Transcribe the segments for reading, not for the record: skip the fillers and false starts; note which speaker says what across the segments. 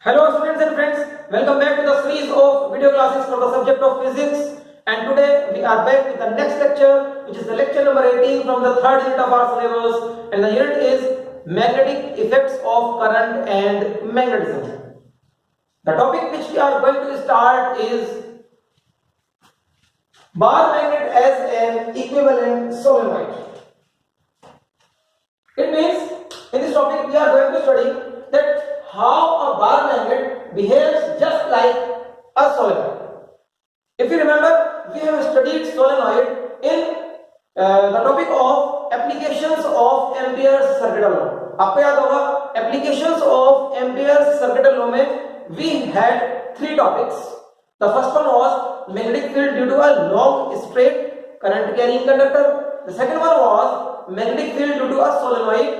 Speaker 1: Hello students and friends, welcome back to the series of video classes for the subject of physics, and today we are back with the next lecture, which is the lecture number 18 from the third unit of our syllabus, and the unit is magnetic effects of current and magnetism. The topic which we are going to start is bar magnet as an equivalent solenoid. It means in this topic we are going to study that how a bar magnet behaves just like a solenoid. If you remember, we have studied solenoid in the topic of applications of Ampere's circuit law. आपको याद होगा applications of Ampere's circuit law में we had three topics. The first one was magnetic field due to a long straight current carrying conductor. The second one was magnetic field due to a solenoid.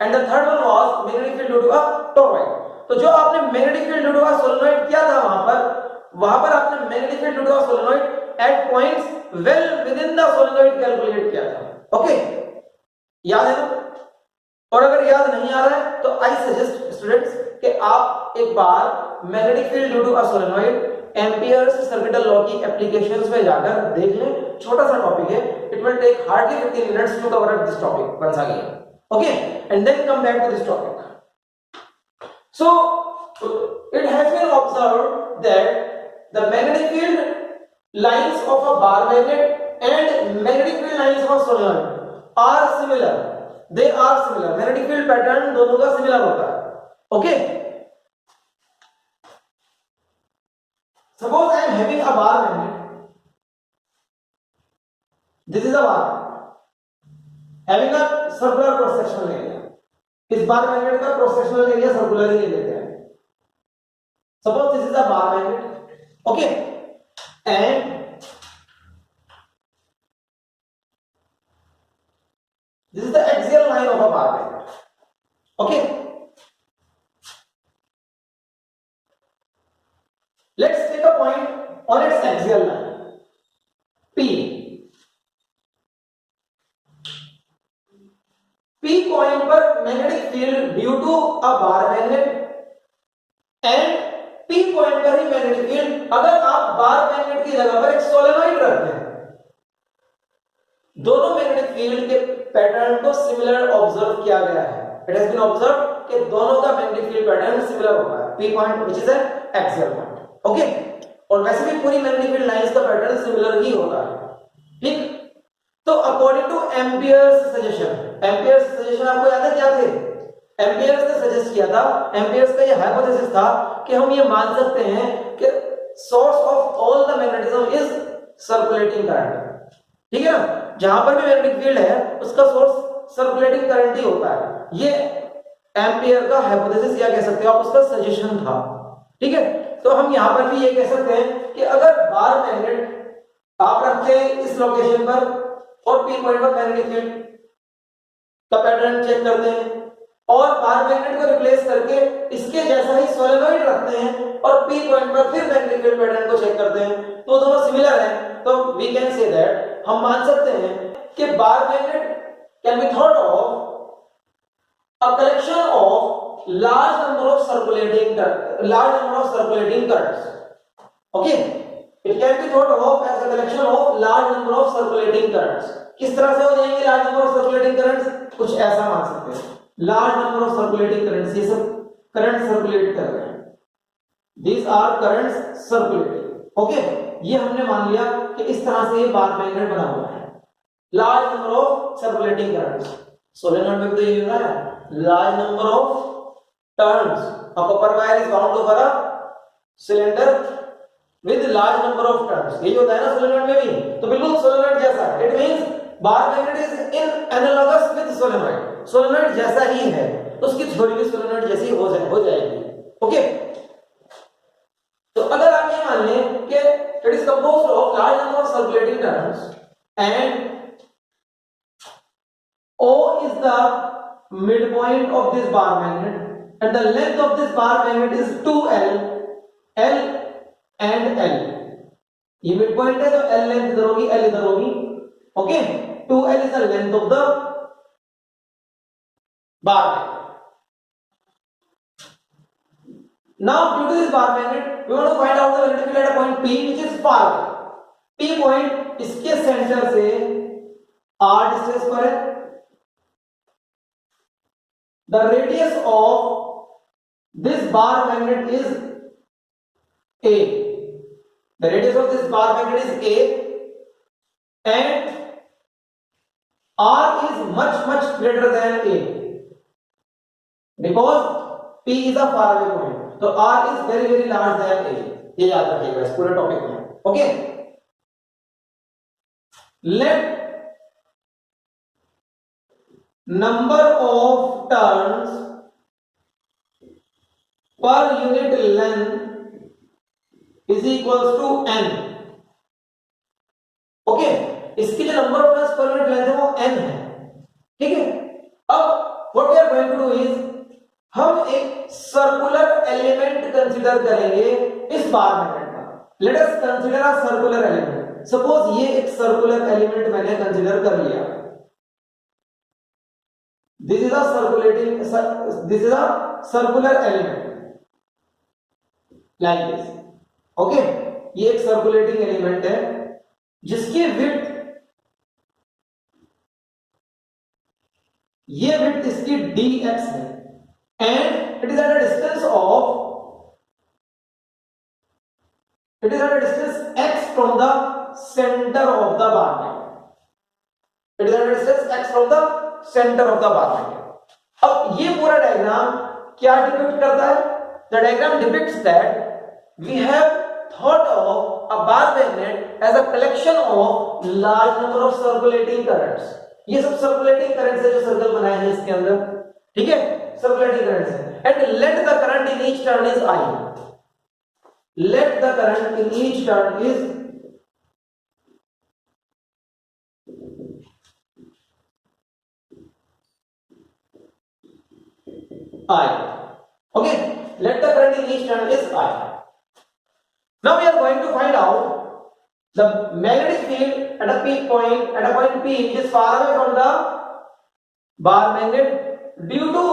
Speaker 1: And the third one was magnetic field due to a toroid. तो जो आपने magnetic field due to a solenoid किया था वहां पर आपने magnetic field due to a solenoid at points well within the solenoid calculate किया था. ओके, याद है ना? और अगर याद नहीं आ रहा है तो आई सजेस्ट स्टूडेंट्स कि आप एक बार magnetic field due to a solenoid Ampere's circuit law की एप्लीकेशंस में जाकर देख लें. छोटा सा टॉपिक है, it will take hardly 15 minutes to cover this topic once again. Okay, and then come back to this topic. So it has been observed that the magnetic field lines of a bar magnet and magnetic field lines of a solenoid are similar. They are similar. Magnetic field pattern दोनों का similar होता है. Okay. Suppose I am having a bar magnet. This is a bar having a circular cross sectional area. इस बार magnet का cross sectional area circular ही ले लेते हैं. Suppose this is a bar magnet. Okay, and this is the axial line of a bar magnet. Okay, let's take a point on its axial line P. P point पर magnetic field due to a bar magnet and P point पर ही magnetic field. अगर आप bar magnet की जगह पर एक solenoid रखते हैं, दोनों मैग्नेटिक फील्ड के पैटर्न को सिमिलर ऑब्जर्व किया गया है. इट हैज बीन ऑब्जर्व कि दोनों का मैग्नेटिक फील्ड पैटर्न सिमिलर होता है. P point which is an axial point. Okay, और वैसे भी पूरी मैग्नेटिक फील्ड लाइंस का पैटर्न सिमिलर ही होता है. ठीक. तो according to Ampere's suggestion, Ampere's suggestion आपको याद है क्या थे? एम्पियर्स ने सजेस्ट किया था, एम्पियर्स का ये हाइपोथेसिस था कि हम ये मान सकते हैं कि source of all the magnetism is circulating current. ठीक है ना? जहां पर भी मैग्नेटिक फील्ड है उसका सोर्स सर्कुलेटिंग करंट ही होता है. ये एम्पियर का हाइपोथेसिस या कह सकते हो आप उसका सजेशन था. ठीक है, तो हम यहां पर भी ये कह सकते हैं कि अगर बार मैग्नेट आप रखते हैं इस लोकेशन पर और P पॉइंट पर मैग्नेटिक फील्ड का पैटर्न चेक करते हैं और बार मैग्नेट को रिप्लेस करके इसके जैसा ही सोलेनॉइड रखते हैं और P पॉइंट पर फिर मैग्नेटिक फील्ड पैटर्न को चेक करते हैं, तो दोनों सिमिलर हैं. तो वी कैन से दैट हम मान सकते हैं कि bar magnet can be thought of a collection of large number of circulating currents. Okay, it can be thought of as a collection of large number of circulating currents. किस तरह से हो जाएंगे large number of circulating currents? कुछ ऐसा मान सकते हैं. large number of circulating currents, ये सब current circulate कर रहे हैं. These are currents circulating. Okay, ये हमने मान लिया कि इस तरह से ये बार मैग्नेट बना हुआ है. large number of circulating currents. Solenoid में भी तो ये हो रहा है. large number of turns. A copper wire is bound over a cylinder with large number of turns. ये जो होता है ना सोलेनॉइड में भी, तो बिल्कुल सोलेनॉइड जैसा. It means bar magnet is in analogous with solenoid. Solenoid जैसा ही है तो उसकी थ्योरी भी सोलेनॉइड जैसी हो जाएगी. ओके, तो अगर आप ये मान लें कि it is composed of large number of circulating turns and O is the midpoint of this bar magnet and the length of this bar magnet is 2L. L and L, ये mid point है तो L length इधर होगी, L इधर होगी. Okay, 2L is the length of the bar. Now due to this bar magnet we want to find out the magnetic field at a point P which is far away. P point इसके centre से r distance पर है. The radius of this bar magnet is a. The radius of this bar magnet is a, and r is much greater than a because p is a far away point. तो r is very large than a. ये याद रखिएगा इस पूरे topic में. Okay, let number of turns per unit length is equals to n. Okay, इसकी जो number of turns per unit length है वो n है. ठीक है. अब what we are going to do is हम एक सर्कुलर एलिमेंट कंसीडर करेंगे इस बार मैग्नेट का. Let us consider a circular element. Suppose ये एक सर्कुलर एलिमेंट मैंने कंसीडर कर लिया. This is a circular element like this. Okay, ये एक सर्कुलेटिंग एलिमेंट है जिसकी विड्थ, ये विड्थ इसकी dx है and it is at a distance x from the center of the bar magnet. It is at a distance x from the center of the bar magnet. अब ये पूरा diagram क्या depict करता है? The diagram depicts that we have thought of a bar magnet as a collection of large number of circulating currents. ये सब circulating currents है जो सर्कल बनाए हैं इसके अंदर. ठीक है, सर्कुलेटिंग करंट्स है. And let the current in each turn is I. Let the current in each turn is I. Okay, let the current in each turn is I. Now we are going to find out the magnetic field at a peak point, at a point P which is far away from the bar magnet due to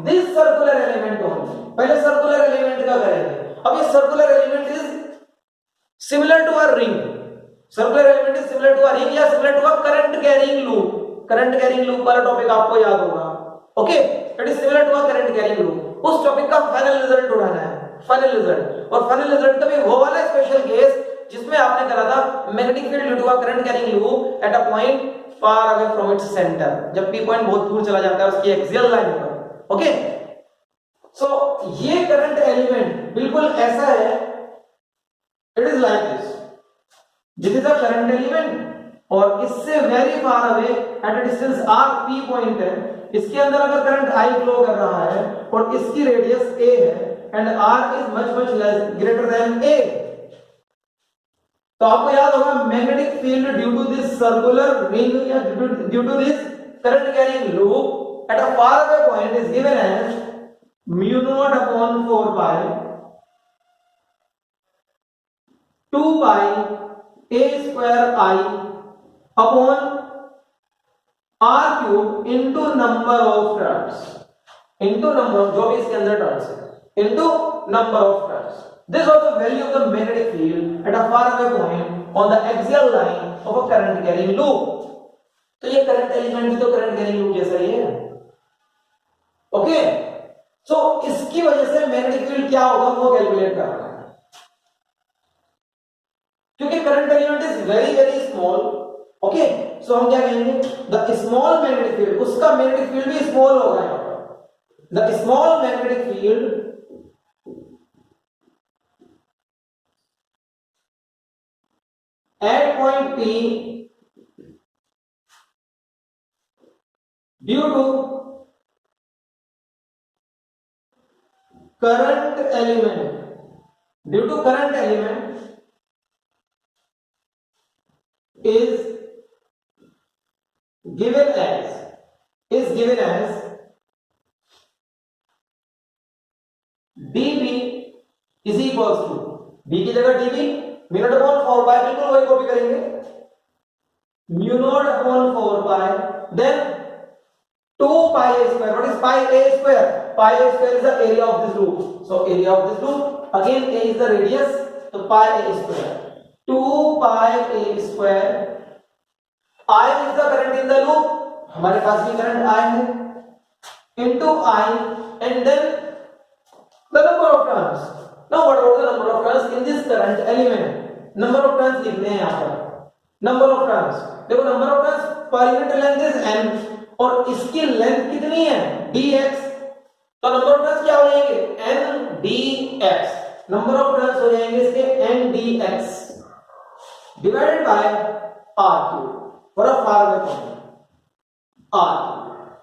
Speaker 1: this circular element only. पहले circular element का करेंगे. अब ये circular element is similar to a ring. Circular element is similar to a ring या similar to a current carrying loop. Current carrying loop वाला topic आपको याद होगा. Okay, it is similar to a current carrying loop. उस topic का final result उठाना है. Final result, और फाइनल रिजल्ट का भी वो वाला स्पेशल केस जिसमें आपने करा था magnetic field due to a current carrying loop at a point far away from its centre. जब पी पॉइंट बहुत दूर चला जाता है उसकी एक्सियल लाइन पर. ओके, सो ये करंट एलिमेंट बिल्कुल ऐसा है. It is like this. This is a current element और इससे very far away at a distance r p point है. इसके अंदर अगर करंट I फ्लो कर रहा है और इसकी रेडियस a है and r is much less greater than a. तो आपको याद होगा magnetic field due to this circular ring या due to this current carrying loop at a far away point is given as mu naught upon 4 pi 2 pi a square I upon r cube into number of turns, into number जो भी इसके अंदर turns है, into number of turns. This was the value of the magnetic field at a far away point on the axial line of a current carrying loop. तो ये current element भी तो current carrying loop जैसा ही है. Okay, सो इसकी वजह से magnetic field क्या होगा वो कैलकुलेट करना है. क्योंकि current element is very small. Okay, so हम क्या कहेंगे, द स्मॉल मैग्नेटिक फील्ड, उसका मैग्नेटिक फील्ड भी स्मॉल होगा यहां पर. The small magnetic field at point P due to current element, due to current element is given as dB is equals to, B की जगह dB mu naught upon 4 pi, बिल्कुल वही copy करेंगे, mu naught upon 4 pi then 2 pi a square. What is pi a square? pi a square is the area of this loop. So area of this loop, again a is the radius, so pi a square, 2 pi a square, I is the current in the loop, हमारे पास भी current I है, into I, and then the number of turns. Now what about the number of turns in this current element? Number of turns लिखने हैं यहाँ पर, number of turns, देखो number of turns per unit length is n, और इसकी length कितनी है dx, तो नंबर ऑफ टर्न्स क्या हो जाएंगे n dx, number of turns हो जाएंगे इसके n dx divided by r cube for a far away point r,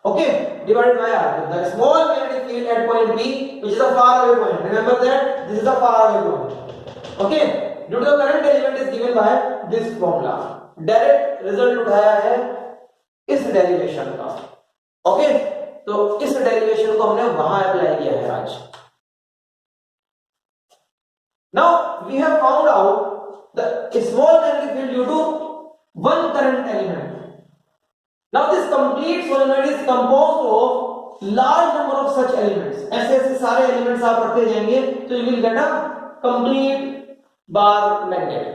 Speaker 1: okay, divided by r cube, the small magnetic field at point b which is a far away point, remember that this is a far away point, okay, due to the current element is given by this formula, direct result उठाया है इस derivation का, okay, तो इस derivation को हमने वहां apply किया है आज. Now we have found out the small magnetic field due to one current element. Now this complete solenoid is composed of large number of such elements. ऐसे ऐसे सारे एलिमेंट्स आप रखते जाएंगे तो you will get a complete bar magnet.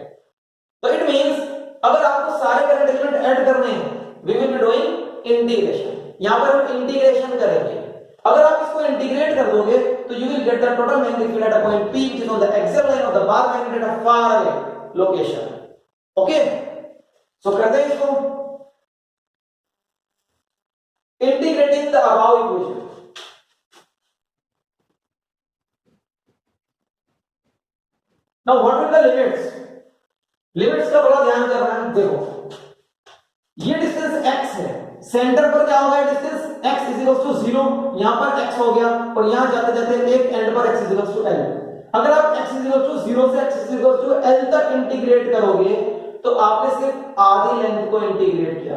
Speaker 1: तो it means अगर आपको सारे करंट एलिमेंट ऐड करने हैं, we will be doing integration. यहां पर हम इंटीग्रेशन करेंगे. अगर आप इसको इंटीग्रेट कर दोगे तो you will get the total magnetic field eight a point P which is on the axial line of the bar magnet at a far away location. Okay, so करते हैं इसको, integrating the above equation. Now what are the limits? Limits का बड़ा ध्यान करना है. देखो ये डिस्टेंस x है, सेंटर पर क्या होगा distance x is equal to 0, यहां पर x हो गया और यहां जाते जाते एक एंड पर x is equal to l. अगर आप x इज इक्वल टू 0 से x is equal to l तक इंटीग्रेट करोगे तो आपने सिर्फ आधी लेंथ को इंटीग्रेट किया.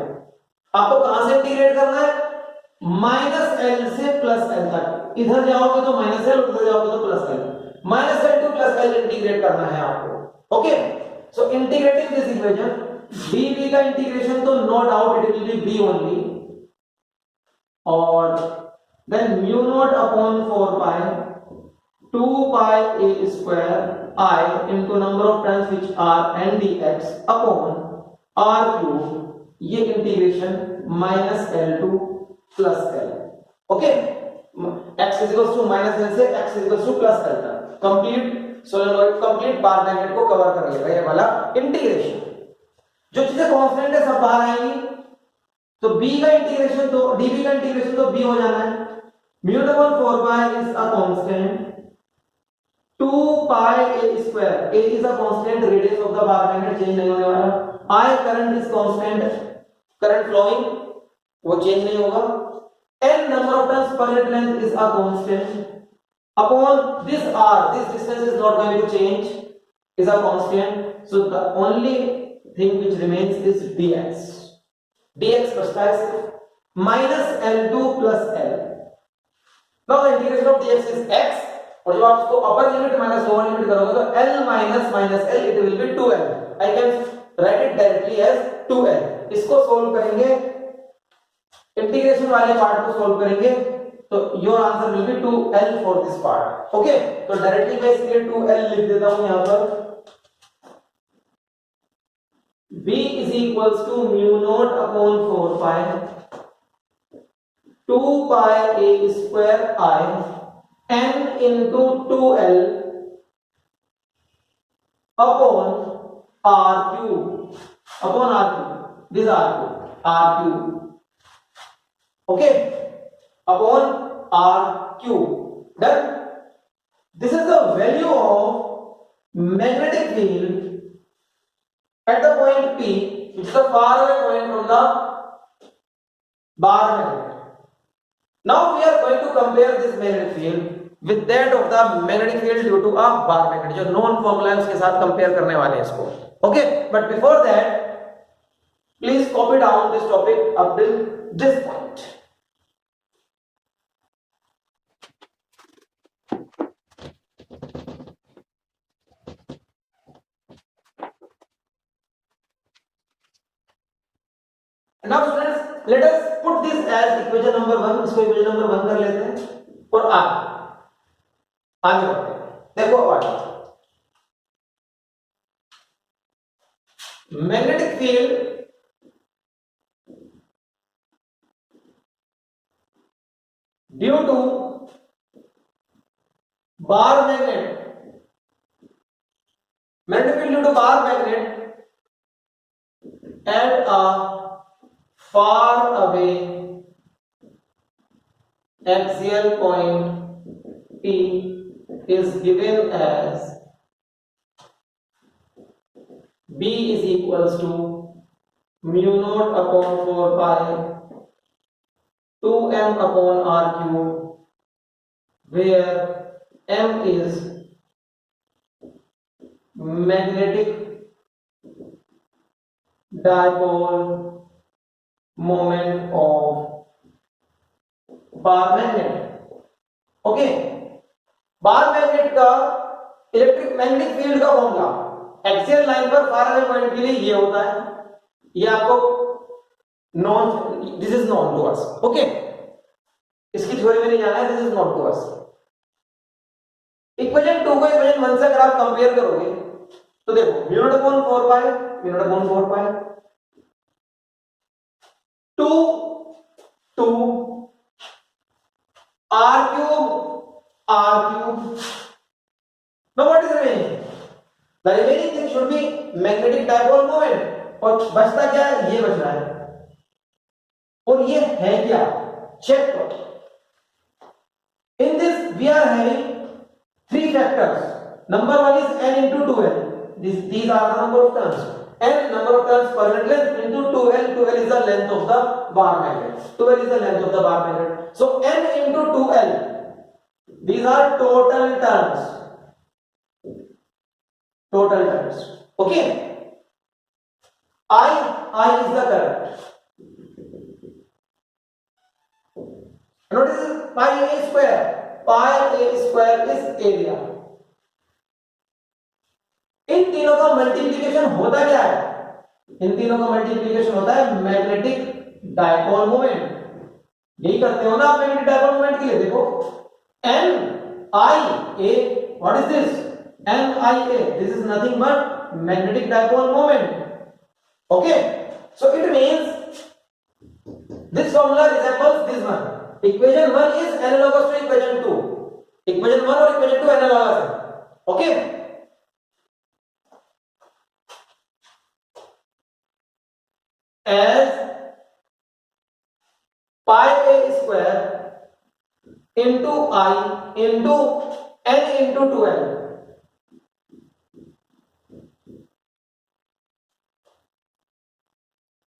Speaker 1: आपको कहां से इंटीग्रेट करना है? -l से +l तक. इधर जाओगे तो -l, उधर जाओगे तो +l, -l to +l integrate करना है आपको. Okay, so integrating this equation, dv का इंटीग्रेशन तो no doubt it will be b only, और then mu naught upon 4 pi 2 pi a square I into number of terms which are n dx upon r cube, ये integration -l to +l. Okay, x is equals to -l से x is equals to +l तक complete solenoid, complete bar magnet को cover कर लेगा ये वाला integration. जो चीजें कांस्टेंट है सब बाहर आएंगी, तो b का इंटीग्रेशन तो dv का इंटीग्रेशन तो b हो जाना है. Mu upon 4 pi is a constant, 2 pi a square, a is a constant, radius of the bar magnet change नहीं होने वाला. I current is constant, current flowing वो चेंज नहीं होगा. n number of turns per unit length is a constant upon this r, this distance is not going to change, is a constant, so the only thing which remains is dx. dx बचता है सिर्फ -l2 +l. now the integration of dx is x, और जब आप इसको upper limit minus lower limit करोगे तो l minus l it will be 2l. I can write it directly as 2l. इसको सोल्व करेंगे, इंटीग्रेशन वाले पार्ट को सोल्व करेंगे तो your answer will be 2l for this part. Okay, तो directly मैं इसके लिए 2l लिख देता हूं यहां पर. b is equals to mu naught upon 4 pi 2 pi a square I n into 2l upon r cube, upon r cube, this r cube, okay, upon r cube. Done. This is the value of magnetic field at the point P, which is a far away point from the bar magnet. Now we are going to compare this magnetic field with that of the magnetic field due to a bar magnet. जो known formula है उसके साथ compare करने वाले हैं इसको. Okay, but before that, please copy down this topic up till this point. Now students, let us put this as equation number 1. इसको equation number 1 कर लेते हैं. और आगे बढ़ते हैं। देखो अब आगे magnetic field due to bar magnet, magnetic field due to bar magnet at a far away axial point P is given as B is equals to mu naught upon 4 pi 2m upon r cube, where m is magnetic dipole moment of bar magnet. Okay, bar magnet का electric magnetic field का formula axial line पर फार away point के लिए ये होता है, ये आपको known, this is known to us. Okay, इसकी थ्योरी में नहीं जाना है, this is not to us. Equation 2 को इक्वेशन 1 से अगर आप कंपेयर करोगे तो देखो mu naught upon 4 pi, mu naught upon 4 pi 2 r cube। now what is remaining? the remaining thing should be magnetic dipole moment, और बचता क्या है? ये बच रहा है, और ये है क्या? चेक करो। in this we are having three factors. number 1 is n into 2l, these are the number of turns, n number of turns per unit length into 2l, 2l is the length of the bar magnet, 2l is the length of the bar magnet, so n into 2l, these are total turns, okay. I is the current, and what is pi a square? Pi a square is area। इन तीनों का multiplication होता क्या है? इन तीनों का multiplication होता है magnetic dipole moment. यही करते हो ना आप मैग्नेटिक डायपोल मोमेंट के लिए। देखो N I A, what is this? N I A, this is nothing but magnetic dipole moment. Okay, so it means this formula resembles this one. Equation 1 is analogous to equation 2। Equation 1 और equation 2 analogous है। Okay, as pi a square into I into n into 2l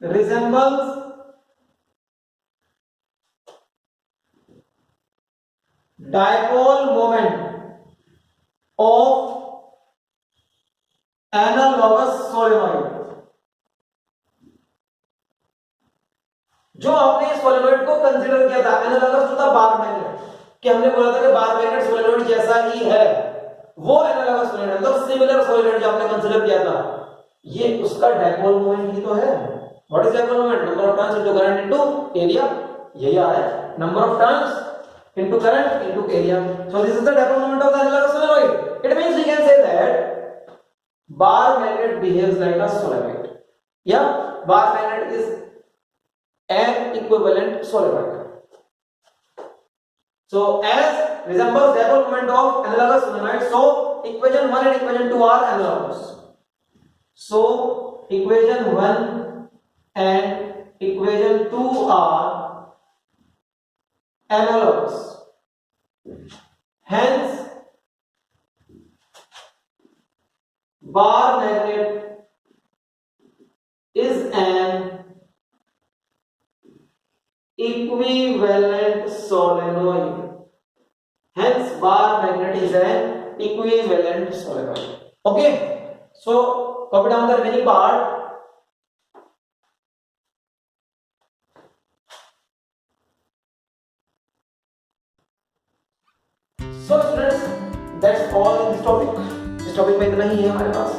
Speaker 1: resembles dipole moment of analogous solenoid। जो आपने solenoid को consider किया था analogous to the bar magnet, कि हमने बोला था कि बार मैग्नेट सोलेनोइड जैसा ही है, वो एनालॉगस सोलेनोइड मतलब सिमिलर सोलेनोइड जो आपने कंसीडर किया था, ये उसका डायपोल मोमेंट ही तो है। What is dipole moment? Number of turns into current into area, यही आ रहा है, number of turns into current into area. So this is the dipole moment of the analogous solenoid. It means we can say that bar magnet behaves like a solenoid, या bar magnet is an equivalent solenoid। So as resembles dipole moment of analogous solenoid, so equation 1 and equation 2 are analogous। So equation 1 and equation 2 are analogous, hence bar magnet is an equivalent solenoid, hence bar magnet is an equivalent solenoid। okay, so copy down the remaining part। so students, that's all in this topic। इस topic में इतना ही है हमारे पास,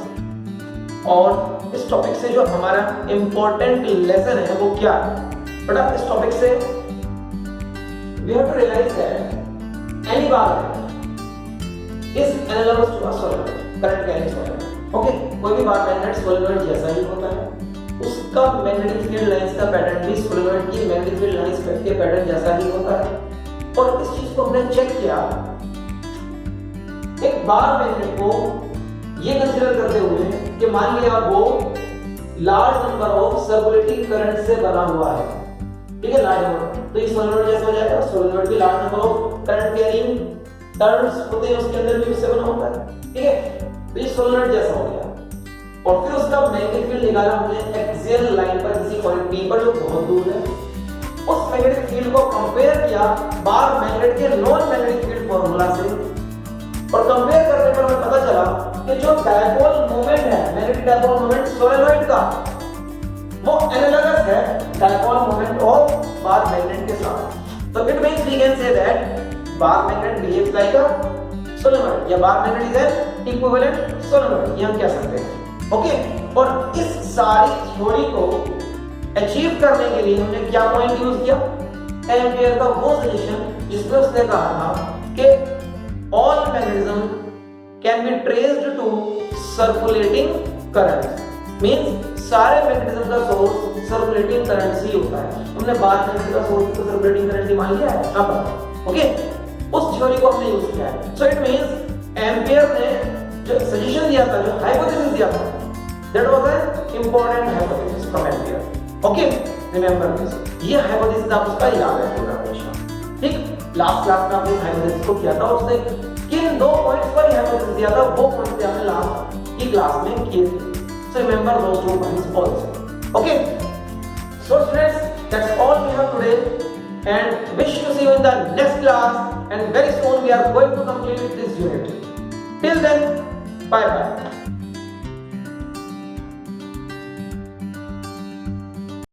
Speaker 1: और इस topic से जो हमारा इंपॉर्टेंट लेसन है वो क्या है? बट इस टॉपिक से we have to realize that any bar is analogous to a solenoid, current carrying solenoid. Okay, कोई भी बार मैग्नेट सोलेनोइड जैसा ही होता है, उसका मैग्नेटिक फील्ड लाइंस का पैटर्न भी सोलेनोइड की मैग्नेटिक फील्ड लाइंस के पैटर्न जैसा ही होता है। और इस चीज को हमने चेक किया, एक बार मैग्नेट को ये कंसीडर करते हुए कि मान लिया वो large number of circulating current से बना हुआ है, ठीक है, लार्ज नंबर, तो ये सोलेनोइड जैसा हो जाएगा। सोलेनोइड भी large number of current carrying turns होते हैं, उसके अंदर भी उससे बना होता है, ठीक है, तो ये सोलेनोइड जैसा हो गया। और फिर उसका मैग्नेटिक फील्ड निकाला हमने एक्सियल लाइन पर किसी पॉइंट P पर जो बहुत दूर है, उस मैग्नेटिक फील्ड को कंपेयर किया बार मैग्नेट के नॉन मैग्नेटिक फील्ड फार्मूला से, और कंपेयर करने पर हमें पता चला कि जो डायपोल मोमेंट है, मैग्नेटिक डायपोल मोमेंट सोलेनोइड का, वो एनालॉगस है dipole moment of bar magnet के साथ। तो it means we can say that bar magnet behaves like a solenoid, या bar magnet is an equivalent solenoid, ये हम कह सकते हैं। ओके, और इस सारी थ्योरी को अचीव करने के लिए हमने क्या पॉइंट यूज किया, एम्पियर का वो सजेशन जिसमें उसने कहा था कि all magnetism can be traced to circulating current, means सारे मैग्नेटिज्म का सोर्स सर्कुलेटिंग करंट से होता है। हमने बार मैग्नेट का सोर्स तो सर्कुलेटिंग करंट ही मान लिया है यहां पर, ओके, उस थ्योरी को हमने यूज किया है। सो इट मींस एम्पियर ने जो सजेशन दिया था, जो हाइपोथेसिस दिया था, that was an important hypothesis from ampere. Okay, remember this, ये हाइपोथेसिस आप उसका याद रखिएगा हमेशा, ठीक। लास्ट क्लास में हमने हाइपोथेसिस को किया था, उसने किन दो पॉइंट्स पर हाइपोथेसिस दिया था, वो पॉइंट्स हमने लास्ट की क्लास में किए थे। So remember those two points also. Okay, so students, that's all we have today and wish to see you in the next class, and very soon we are going to complete this unit. Till then, bye bye.